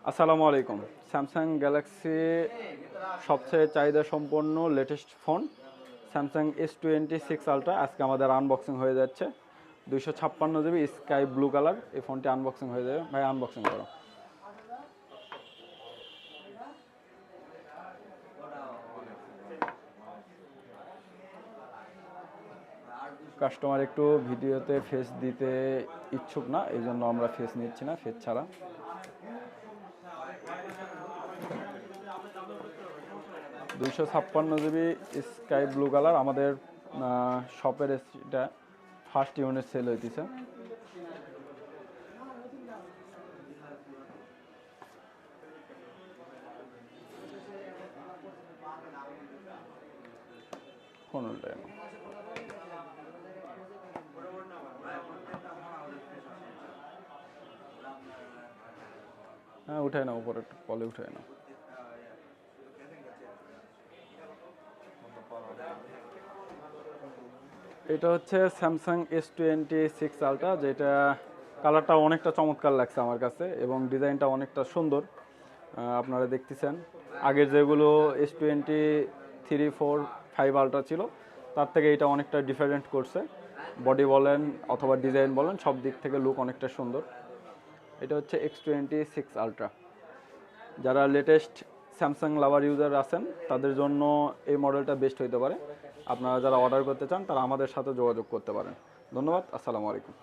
আসসালামু আলাইকুম। Samsung Galaxy সবচেয়ে চাহিদা সম্পন্ন latest phone Samsung S26 ultra আজকে আমাদের আনবক্সিং হয়ে যাচ্ছে। 256 জিবি স্কাই ব্লু কালার এই ফোনটি আনবক্সিং হয়ে যাবে। ভাই আনবক্সিং করো। কাস্টমার একটু ভিডিওতে ফেস দিতে ইচ্ছুক না, এই জন্য আমরা ফেস নিচ্ছি না, ফেস ছাড়া। 256 জিবি স্কাই ব্লু কালার আমাদের শপের এটা ফার্স্ট ইউনিট সেল হইতেছে। ফোন উল্টায় না, হ্যাঁ উঠায় না, উপরে একটু পলে উঠায় না। এটা হচ্ছে স্যামসাং S26 আলট্রা, যেটা কালারটা অনেকটা চমৎকার লাগছে আমার কাছে এবং ডিজাইনটা অনেকটা সুন্দর। আপনারা দেখতেছেন আগের যেগুলো S23, 4, 5 আলট্রা ছিল তার থেকে এটা অনেকটা ডিফারেন্ট করছে। বডি বলেন অথবা ডিজাইন বলেন সব দিক থেকে লুক অনেকটা সুন্দর। এটা হচ্ছে X26 আলট্রা। যারা লেটেস্ট স্যামসাং লাভার ইউজার আছেন তাদের জন্য এই মডেলটা বেস্ট হইতে পারে। আপনারা যারা অর্ডার করতে চান তারা আমাদের সাথে যোগাযোগ করতে পারেন। ধন্যবাদ। আসসালামু আলাইকুম।